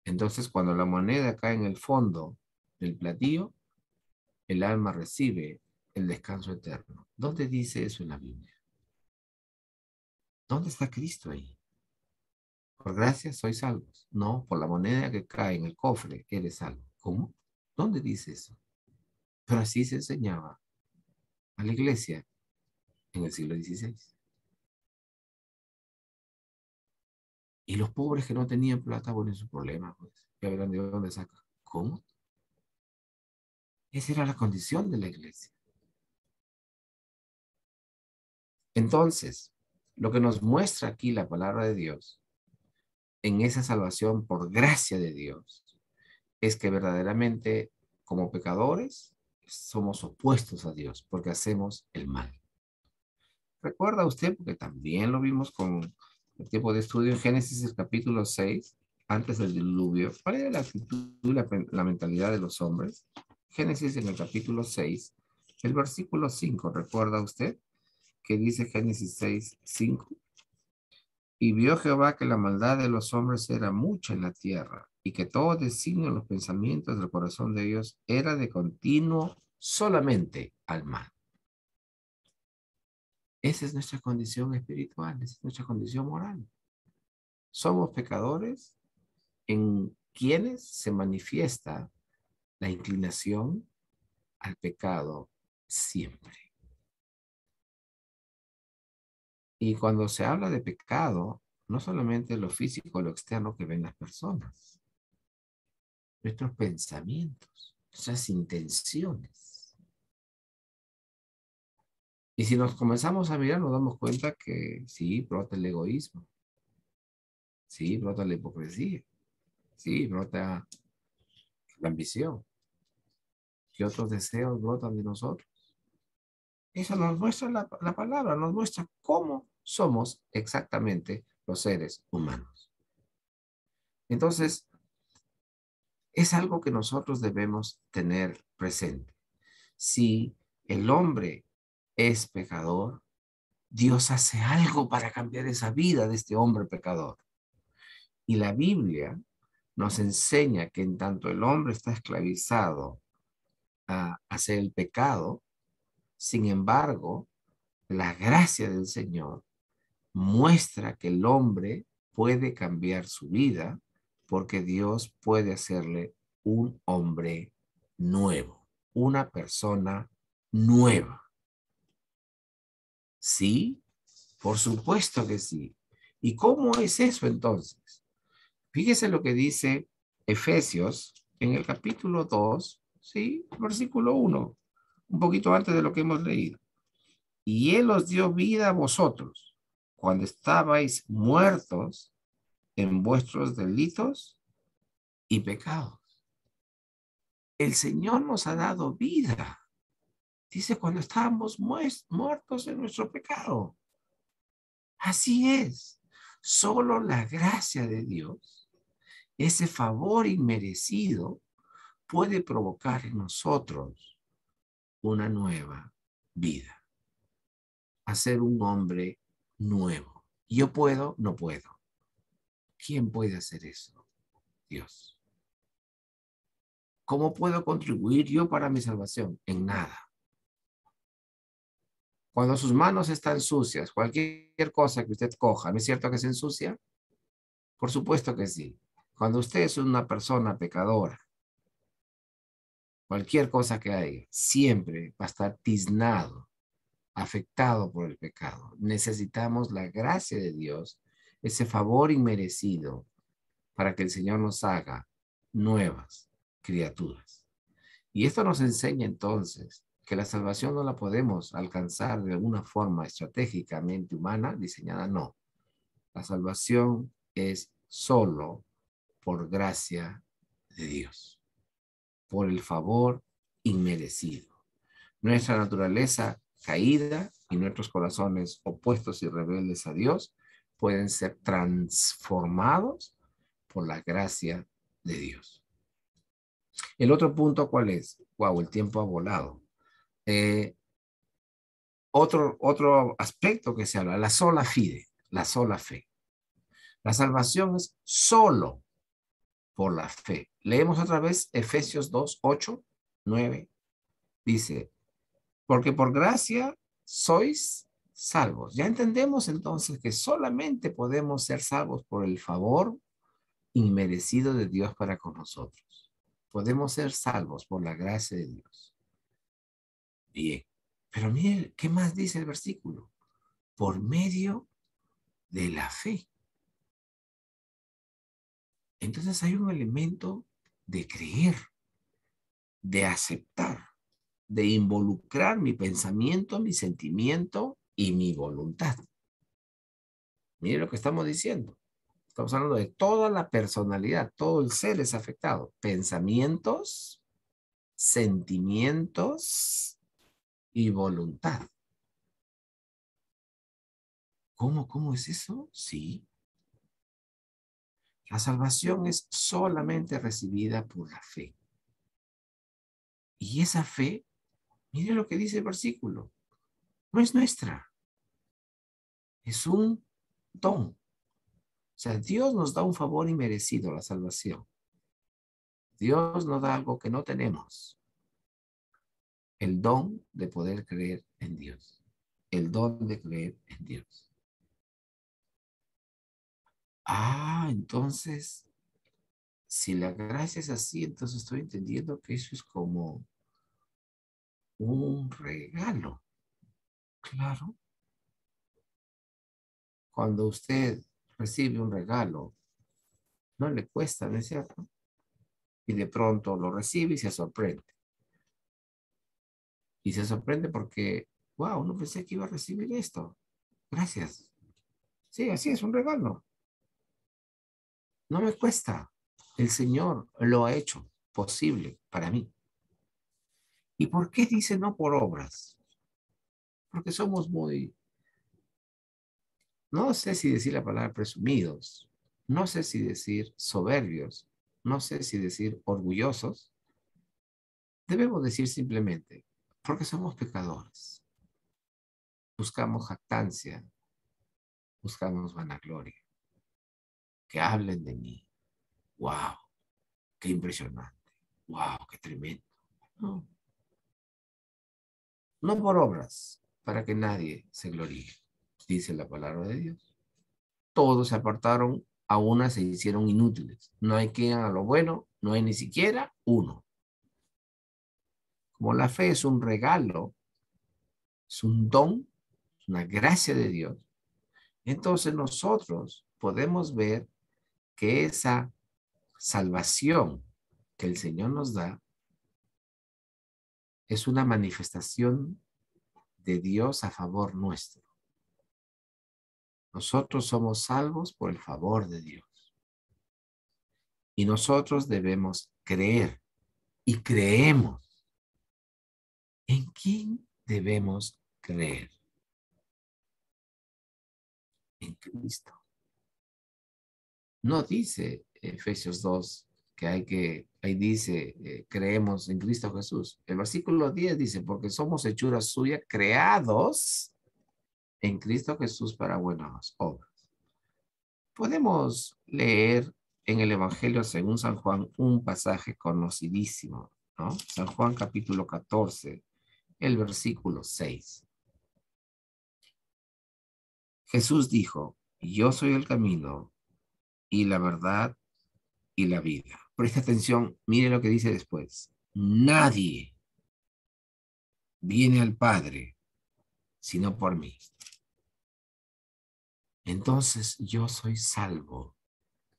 Entonces, cuando la moneda cae en el fondo del platillo, el alma recibe el descanso eterno. ¿Dónde dice eso en la Biblia? ¿Dónde está Cristo ahí? Por gracia sois salvos. No, por la moneda que cae en el cofre eres salvo. ¿Cómo? ¿Dónde dice eso? Pero así se enseñaba a la iglesia en el siglo XVI. Y los pobres que no tenían plata, bueno, es su problema, pues. Ya verán de dónde saca. ¿Cómo? Esa era la condición de la iglesia. Entonces, lo que nos muestra aquí la palabra de Dios en esa salvación por gracia de Dios es que verdaderamente como pecadores somos opuestos a Dios porque hacemos el mal. ¿Recuerda usted? Porque también lo vimos con el tiempo de estudio en Génesis el capítulo 6, antes del diluvio. ¿Cuál era la actitud y la mentalidad de los hombres? Génesis en el capítulo 6, el versículo 5, ¿recuerda usted? Que dice Génesis 6:5. Y vio Jehová que la maldad de los hombres era mucha en la tierra, y que todo designio en los pensamientos del corazón de ellos era de continuo solamente al mal. Esa es nuestra condición espiritual, esa es nuestra condición moral. Somos pecadores en quienes se manifiesta la inclinación al pecado siempre. Y cuando se habla de pecado, no solamente lo físico, lo externo que ven las personas, nuestros pensamientos, nuestras intenciones. Y si nos comenzamos a mirar, nos damos cuenta que sí, brota el egoísmo, sí, brota la hipocresía, sí, brota la ambición, que otros deseos brotan de nosotros. Eso nos muestra la palabra, nos muestra cómo somos exactamente los seres humanos. Entonces, es algo que nosotros debemos tener presente. Si el hombre es pecador, Dios hace algo para cambiar esa vida de este hombre pecador. Y la Biblia nos enseña que en tanto el hombre está esclavizado a hacer el pecado, sin embargo, la gracia del Señor muestra que el hombre puede cambiar su vida porque Dios puede hacerle un hombre nuevo, una persona nueva. Sí, por supuesto que sí. ¿Y cómo es eso entonces? Fíjese lo que dice Efesios en el capítulo 2, sí, versículo 1, un poquito antes de lo que hemos leído. Y Él os dio vida a vosotros cuando estabais muertos en vuestros delitos y pecados. El Señor nos ha dado vida. Dice cuando estábamos muertos en nuestro pecado. Así es. Solo la gracia de Dios, ese favor inmerecido, puede provocar en nosotros una nueva vida. Hacer un hombre nuevo. Yo puedo, no puedo. ¿Quién puede hacer eso? Dios. ¿Cómo puedo contribuir yo para mi salvación? En nada. Cuando sus manos están sucias, cualquier cosa que usted coja, ¿no es cierto que se ensucia? Por supuesto que sí. Cuando usted es una persona pecadora, cualquier cosa que haya, siempre va a estar tiznado, afectado por el pecado. Necesitamos la gracia de Dios, ese favor inmerecido, para que el Señor nos haga nuevas criaturas. Y esto nos enseña entonces que la salvación no la podemos alcanzar de alguna forma estratégicamente humana diseñada, no. La salvación es solo por gracia de Dios, por el favor inmerecido. Nuestra naturaleza caída y nuestros corazones opuestos y rebeldes a Dios pueden ser transformados por la gracia de Dios. El otro punto, ¿cuál es? Wow, el tiempo ha volado. Eh, otro aspecto que se habla, la sola fide, la sola fe. La salvación es solo por la fe. Leemos otra vez Efesios 2, 8, 9. Dice, porque por gracia sois salvos. Ya entendemos entonces que solamente podemos ser salvos por el favor inmerecido de Dios para con nosotros. Podemos ser salvos por la gracia de Dios. Bien, pero mire, ¿qué más dice el versículo? Por medio de la fe. Entonces hay un elemento de creer, de aceptar, de involucrar mi pensamiento, mi sentimiento y mi voluntad. Mire lo que estamos diciendo. Estamos hablando de toda la personalidad, todo el ser es afectado. Pensamientos, sentimientos y voluntad. ¿Cómo es eso? Sí. La salvación es solamente recibida por la fe. Y esa fe, mire lo que dice el versículo, no es nuestra, es un don. O sea, Dios nos da un favor inmerecido, la salvación. Dios nos da algo que no tenemos, el don de poder creer en Dios, el don de creer en Dios. Entonces, si la gracia es así, entonces estoy entendiendo que eso es como un regalo. Claro, cuando usted recibe un regalo, no le cuesta, ¿no es cierto? Y de pronto lo recibe y se sorprende. Y se sorprende porque, wow, no pensé que iba a recibir esto. Gracias. Sí, así es un regalo. No me cuesta. El Señor lo ha hecho posible para mí. ¿Y por qué dice no por obras? Porque somos muy no sé si decir la palabra presumidos, no sé si decir soberbios, no sé si decir orgullosos. Debemos decir simplemente, porque somos pecadores. Buscamos jactancia, buscamos vanagloria. Que hablen de mí. ¡Wow! ¡Qué impresionante! ¡Wow! ¡Qué tremendo! No, no por obras, para que nadie se gloríe, dice la palabra de Dios. Todos se apartaron, a una se hicieron inútiles. No hay quien haga lo bueno, no hay ni siquiera uno. Como la fe es un regalo, es un don, es una gracia de Dios, entonces nosotros podemos ver que esa salvación que el Señor nos da es una manifestación de Dios a favor nuestro. Nosotros somos salvos por el favor de Dios. Y nosotros debemos creer y creemos. ¿En quién debemos creer? En Cristo. No dice Efesios 2 que ahí dice, creemos en Cristo Jesús. El versículo 10 dice, porque somos hechuras suyas creados en Cristo Jesús para buenas obras. Podemos leer en el Evangelio según San Juan un pasaje conocidísimo, ¿no? San Juan capítulo 14, el versículo 6. Jesús dijo, yo soy el camino y la verdad y la vida. Presta atención, mire lo que dice después. Nadie viene al Padre sino por mí. Entonces yo soy salvo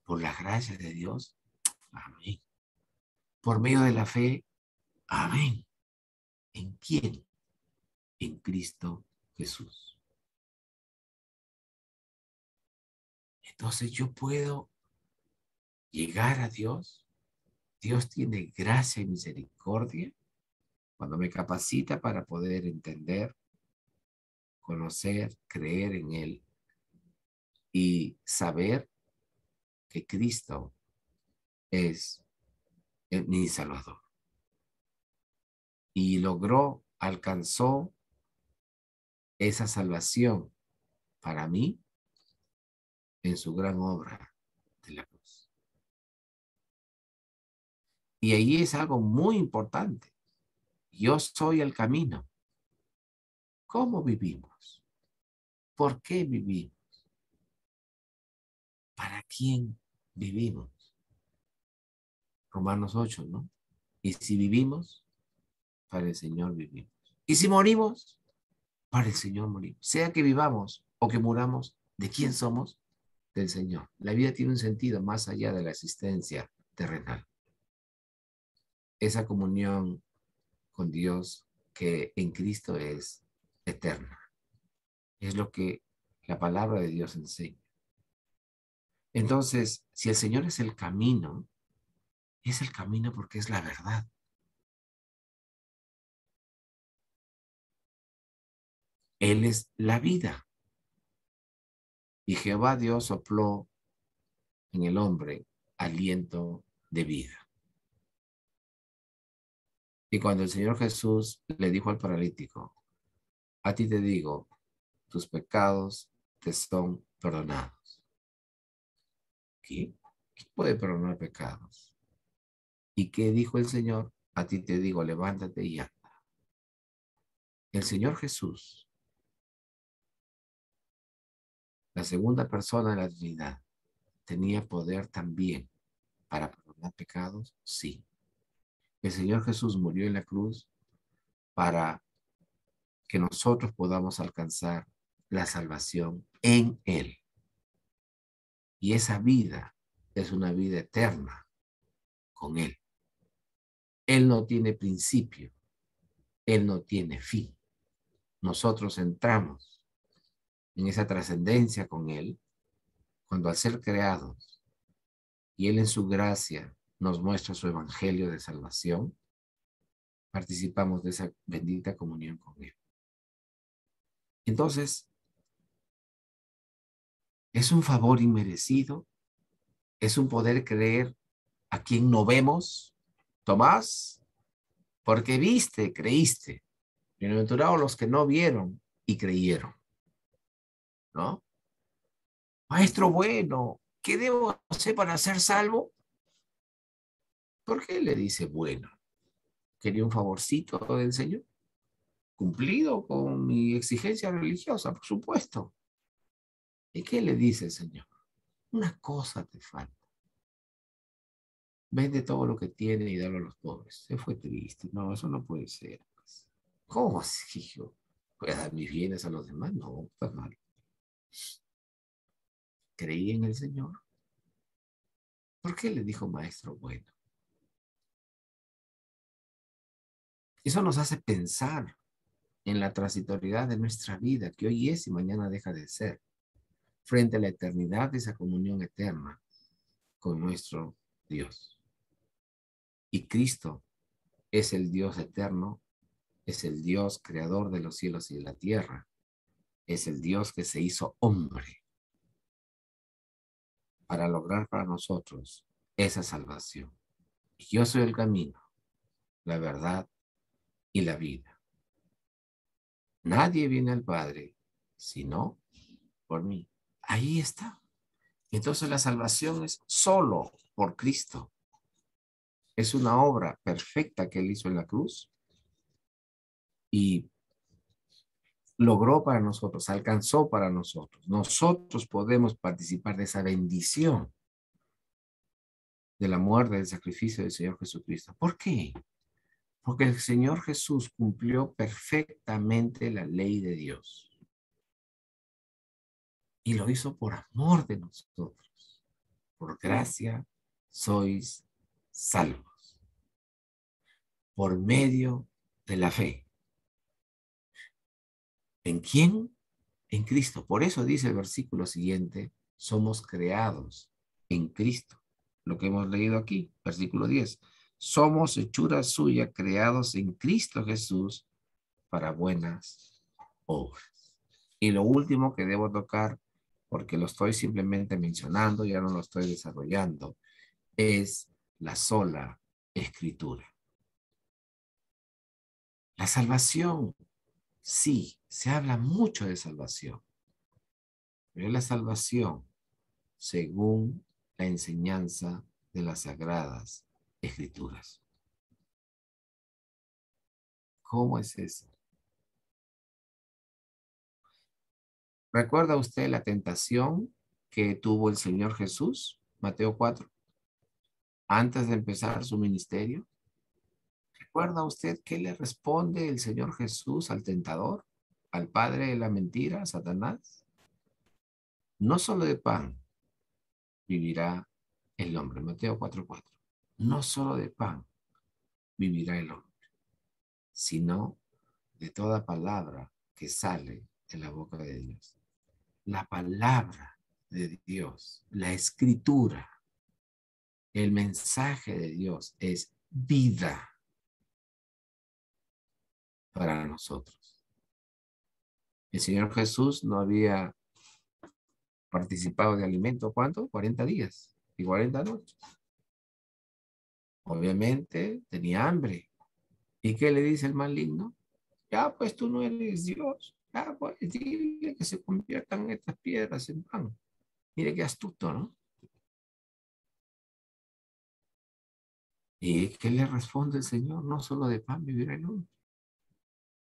por la gracia de Dios. Amén. Por medio de la fe. Amén. ¿En quién? En Cristo Jesús. Entonces yo puedo llegar a Dios. Dios tiene gracia y misericordia cuando me capacita para poder entender, conocer, creer en Él y saber que Cristo es mi Salvador. Y alcanzó esa salvación para mí en su gran obra de la cruz. Y ahí es algo muy importante. Yo soy el camino. ¿Cómo vivimos? ¿Por qué vivimos? ¿Para quién vivimos? Romanos 8, ¿no? Y si vivimos, para el Señor vivimos. Y si morimos, para el Señor morimos. Sea que vivamos o que muramos, ¿de quién somos? Del Señor. La vida tiene un sentido más allá de la existencia terrenal. Esa comunión con Dios que en Cristo es eterna. Es lo que la palabra de Dios enseña. Entonces, si el Señor es el camino porque es la verdad. Él es la vida. Y Jehová Dios sopló en el hombre aliento de vida. Y cuando el Señor Jesús le dijo al paralítico, a ti te digo, tus pecados te son perdonados. ¿Qué? ¿Quién puede perdonar pecados? ¿Y qué dijo el Señor? A ti te digo, levántate y anda. El Señor Jesús, la segunda persona de la Trinidad, ¿tenía poder también para perdonar pecados? Sí. El Señor Jesús murió en la cruz para que nosotros podamos alcanzar la salvación en Él. Y esa vida es una vida eterna con Él. Él no tiene principio, Él no tiene fin. Nosotros entramos en esa trascendencia con Él cuando al ser creados y Él en su gracia nos muestra su evangelio de salvación, participamos de esa bendita comunión con Él. Entonces, Es un favor inmerecido, es un poder creer a quien no vemos. Tomás, porque viste, creíste. Bienaventurados los que no vieron y creyeron, ¿no? Maestro bueno, ¿qué debo hacer para ser salvo? ¿Por qué le dice bueno? ¿Quería un favorcito del Señor? ¿Cumplido con mi exigencia religiosa? Por supuesto. ¿Y qué le dice el Señor? Una cosa te falta. Vende todo lo que tiene y dalo a los pobres. Se fue triste. No, eso no puede ser, pues. ¿Cómo así yo voy a dar mis bienes a los demás? No, está mal. Creí en el Señor. ¿Por qué le dijo maestro bueno? Eso nos hace pensar en la transitoriedad de nuestra vida, que hoy es y mañana deja de ser, frente a la eternidad de esa comunión eterna con nuestro Dios. Y Cristo es el Dios eterno, es el Dios creador de los cielos y de la tierra, es el Dios que se hizo hombre para lograr para nosotros esa salvación. Y yo soy el camino, la verdad y la vida. Nadie viene al Padre sino por mí. Ahí está. Entonces la salvación es solo por Cristo. Es una obra perfecta que Él hizo en la cruz y logró para nosotros, alcanzó para nosotros. Nosotros podemos participar de esa bendición de la muerte, del sacrificio del Señor Jesucristo. ¿Por qué? Porque el Señor Jesús cumplió perfectamente la ley de Dios y lo hizo por amor de nosotros. Por gracia sois salvos por medio de la fe. ¿En quién? En Cristo. Por eso dice el versículo siguiente, somos creados en Cristo. Lo que hemos leído aquí, versículo 10. Somos hechura suya, creados en Cristo Jesús para buenas obras. Y lo último que debo tocar, porque lo estoy simplemente mencionando, ya no lo estoy desarrollando, es la sola escritura. La salvación, sí, se habla mucho de salvación, pero la salvación según la enseñanza de las sagradas escrituras. ¿Cómo es eso? ¿Recuerda usted la tentación que tuvo el Señor Jesús, Mateo 4, antes de empezar su ministerio? ¿Recuerda usted qué le responde el Señor Jesús al tentador, al padre de la mentira, Satanás? No solo de pan vivirá el hombre, Mateo 4:4. No solo de pan vivirá el hombre, sino de toda palabra que sale de la boca de Dios. La palabra de Dios, la escritura, el mensaje de Dios es vida para nosotros. El Señor Jesús no había participado de alimento, ¿cuánto? 40 días y 40 noches. Obviamente tenía hambre. ¿Y qué le dice el maligno? Ya, pues tú no eres Dios. Ya, pues dile que se conviertan estas piedras en pan. Mire qué astuto, ¿no? ¿Y qué le responde el Señor? No solo de pan vivirá el hombre,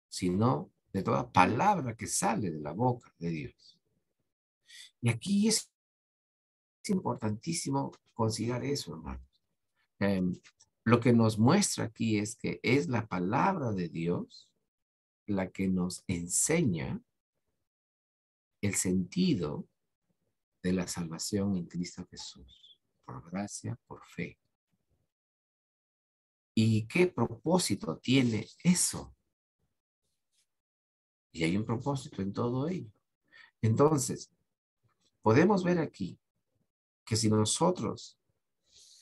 sino de toda palabra que sale de la boca de Dios. Y aquí es importantísimo considerar eso, hermano. Eh, lo que nos muestra aquí es que es la palabra de Dios la que nos enseña el sentido de la salvación en Cristo Jesús, por gracia, por fe. ¿Y qué propósito tiene eso? Y hay un propósito en todo ello. Entonces, podemos ver aquí que si nosotros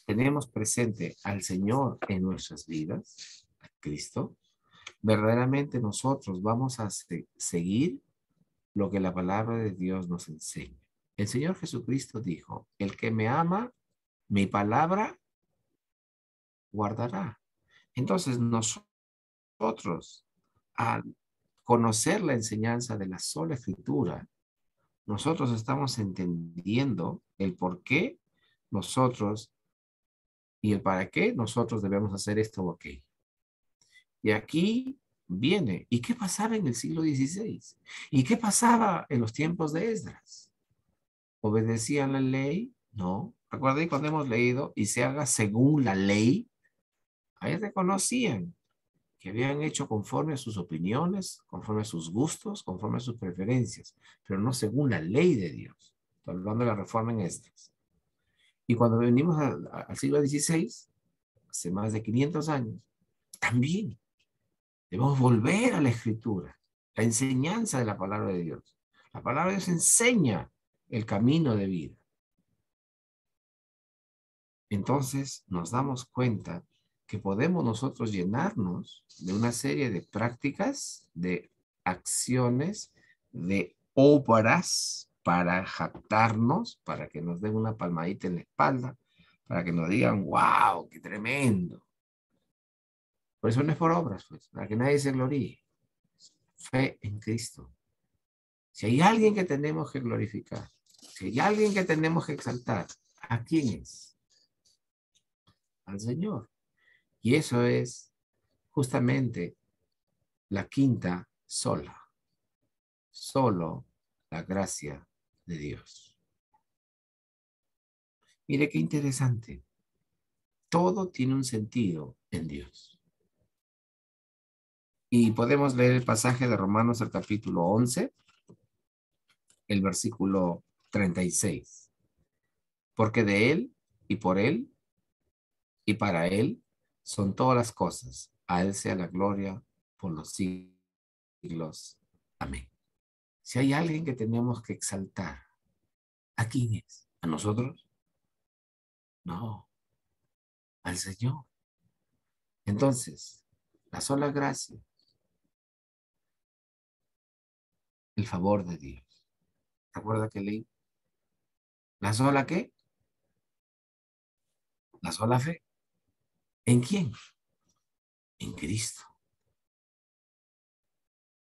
tenemos presente al Señor en nuestras vidas, a Cristo, verdaderamente nosotros vamos a seguir lo que la palabra de Dios nos enseña. El Señor Jesucristo dijo, el que me ama, mi palabra guardará. Entonces nosotros, al conocer la enseñanza de la sola escritura, nosotros estamos entendiendo el por qué nosotros y el para qué nosotros debemos hacer esto o aquello. Y aquí viene, ¿y qué pasaba en el siglo XVI? ¿Y qué pasaba en los tiempos de Esdras? ¿Obedecían la ley? No. Recuerden cuando hemos leído, y se haga según la ley, ahí reconocían que habían hecho conforme a sus opiniones, conforme a sus gustos, conforme a sus preferencias, pero no según la ley de Dios. Estoy hablando de la reforma en Esdras. Y cuando venimos al siglo XVI, hace más de 500 años, también debemos volver a la escritura, la enseñanza de la palabra de Dios. La palabra de Dios enseña el camino de vida. Entonces nos damos cuenta que podemos nosotros llenarnos de una serie de prácticas, de acciones, de obras para jactarnos, para que nos den una palmadita en la espalda, para que nos digan, wow, qué tremendo. Por eso no es por obras, pues, para que nadie se gloríe. Fe en Cristo. Si hay alguien que tenemos que glorificar, si hay alguien que tenemos que exaltar, ¿a quién es? Al Señor. Y eso es justamente la quinta sola. Solo la gracia de Dios. Mire qué interesante. Todo tiene un sentido en Dios. Y podemos leer el pasaje de Romanos, el capítulo 11, el versículo 36. Porque de Él y por Él y para Él son todas las cosas. A Él sea la gloria por los siglos. Amén. Si hay alguien que tenemos que exaltar, ¿a quién es? ¿A nosotros? No, al Señor. Entonces, la sola gracia, el favor de Dios. ¿Recuerda que leí? ¿La sola qué? La sola fe. ¿En quién? En Cristo.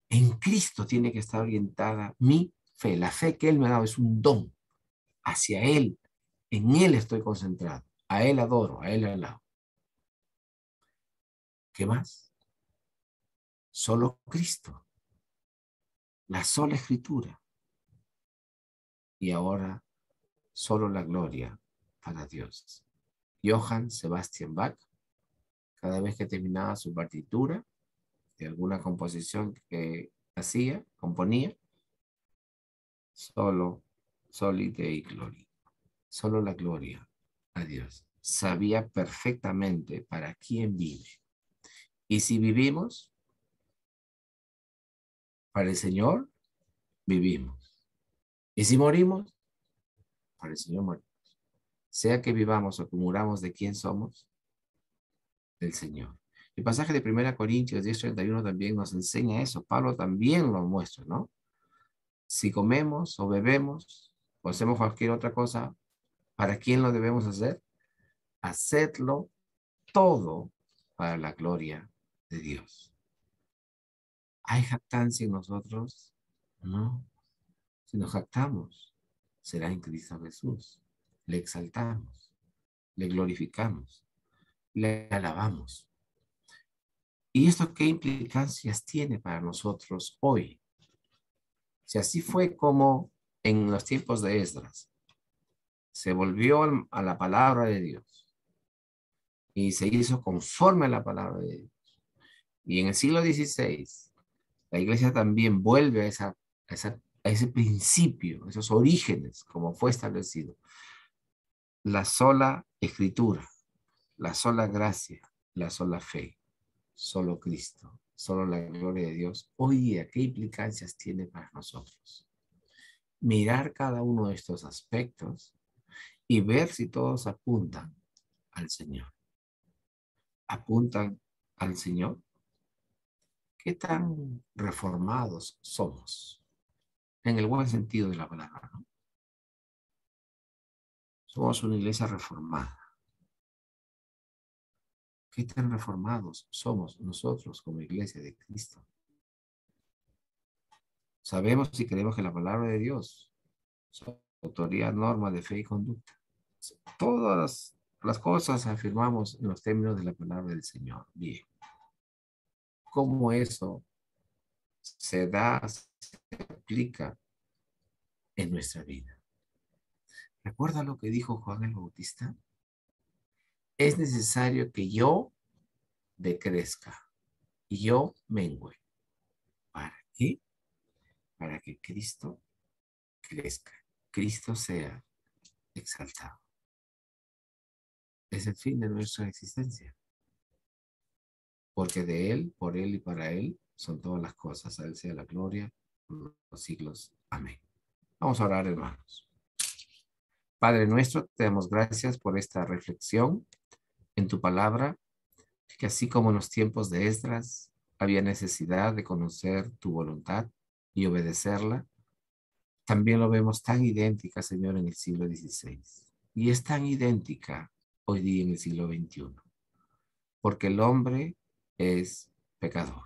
En Cristo tiene que estar orientada mi fe. La fe que Él me ha dado es un don hacia Él. En Él estoy concentrado. A Él adoro, a Él alabo. ¿Qué más? Solo Cristo. La sola escritura. Y ahora solo la gloria para Dios. Johann Sebastian Bach, cada vez que terminaba su partitura de alguna composición que hacía, componía, solo, soli Dei gloria, solo la gloria a Dios. Sabía perfectamente para quién vive. Y si vivimos para el Señor, vivimos. Y si morimos, para el Señor morimos. Sea que vivamos o que muramos, ¿de quién somos? Del Señor. El pasaje de 1 Corintios 10:31 también nos enseña eso. Pablo también lo muestra, ¿no? Si comemos o bebemos o hacemos cualquier otra cosa, ¿para quién lo debemos hacer? Hacedlo todo para la gloria de Dios. ¿Hay jactancia en nosotros? No. Si nos jactamos, será en Cristo Jesús. Le exaltamos, le glorificamos, le alabamos. ¿Y esto qué implicancias tiene para nosotros hoy? Si así fue como en los tiempos de Esdras, se volvió a la palabra de Dios y se hizo conforme a la palabra de Dios. Y en el siglo XVI, la iglesia también vuelve a ese principio, esos orígenes, como fue establecido. La sola escritura, la sola gracia, la sola fe, solo Cristo, solo la gloria de Dios. Hoy día, ¿qué implicancias tiene para nosotros? Mirar cada uno de estos aspectos y ver si todos apuntan al Señor. ¿Apuntan al Señor? ¿Qué tan reformados somos? En el buen sentido de la palabra, ¿no? Somos una iglesia reformada. ¿Qué tan reformados somos nosotros como iglesia de Cristo? Sabemos y creemos que la palabra de Dios es autoridad, norma de fe y conducta. Todas las cosas afirmamos en los términos de la palabra del Señor. Bien. ¿Cómo eso se da, se aplica en nuestra vida? ¿Recuerda lo que dijo Juan el Bautista? Es necesario que yo decrezca y yo mengüe. ¿Para qué? Para que Cristo crezca, Cristo sea exaltado. Es el fin de nuestra existencia, porque de Él, por Él y para Él son todas las cosas. A Él sea la gloria por los siglos. Amén. Vamos a orar, hermanos. Padre nuestro, te damos gracias por esta reflexión en tu palabra, que así como en los tiempos de Esdras había necesidad de conocer tu voluntad y obedecerla, también lo vemos tan idéntica, Señor, en el siglo XVI. Y es tan idéntica hoy día en el siglo XXI, porque el hombre es pecador.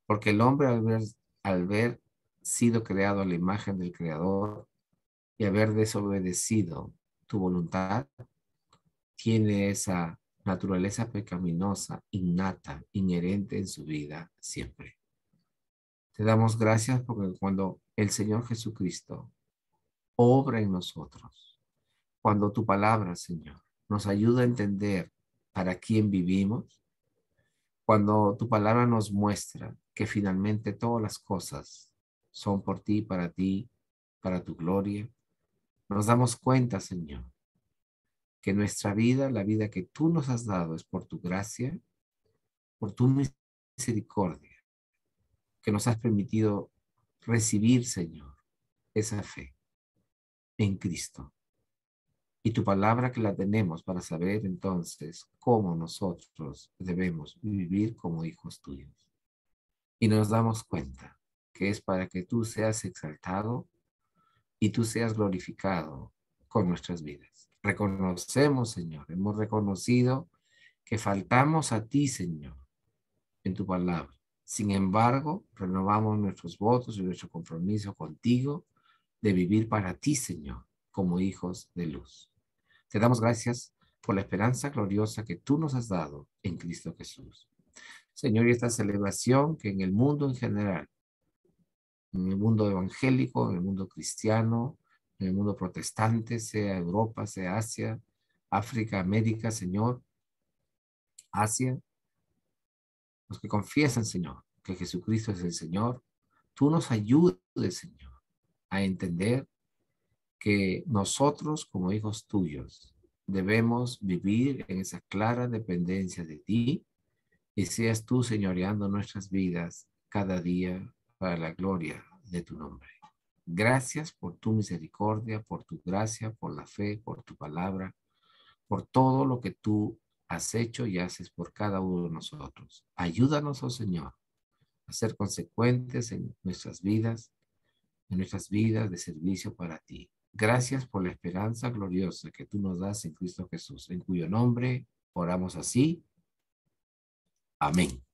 Porque el hombre al ver sido creado a la imagen del Creador y haber desobedecido tu voluntad, tiene esa naturaleza pecaminosa, innata, inherente en su vida siempre. Te damos gracias porque cuando el Señor Jesucristo obra en nosotros, cuando tu palabra, Señor, nos ayuda a entender para quién vivimos, cuando tu palabra nos muestra que finalmente todas las cosas son por ti, para tu gloria, nos damos cuenta, Señor, que nuestra vida, la vida que tú nos has dado es por tu gracia, por tu misericordia, que nos has permitido recibir, Señor, esa fe en Cristo. Y tu palabra que la tenemos para saber entonces cómo nosotros debemos vivir como hijos tuyos. Y nos damos cuenta que es para que tú seas exaltado y tú seas glorificado con nuestras vidas. Reconocemos, Señor, hemos reconocido que faltamos a ti, Señor, en tu palabra. Sin embargo, renovamos nuestros votos y nuestro compromiso contigo de vivir para ti, Señor, como hijos de luz. Te damos gracias por la esperanza gloriosa que tú nos has dado en Cristo Jesús. Señor, y esta celebración que en el mundo en general, en el mundo evangélico, en el mundo cristiano, en el mundo protestante, sea Europa, sea Asia, África, América, Señor, Asia, los que confiesan, Señor, que Jesucristo es el Señor, tú nos ayudes, Señor, a entender que nosotros como hijos tuyos debemos vivir en esa clara dependencia de ti y seas tú señoreando nuestras vidas cada día para la gloria de tu nombre. Gracias por tu misericordia, por tu gracia, por la fe, por tu palabra, por todo lo que tú has hecho y haces por cada uno de nosotros. Ayúdanos, oh Señor, a ser consecuentes en nuestras vidas de servicio para ti. Gracias por la esperanza gloriosa que tú nos das en Cristo Jesús, en cuyo nombre oramos así. Amén.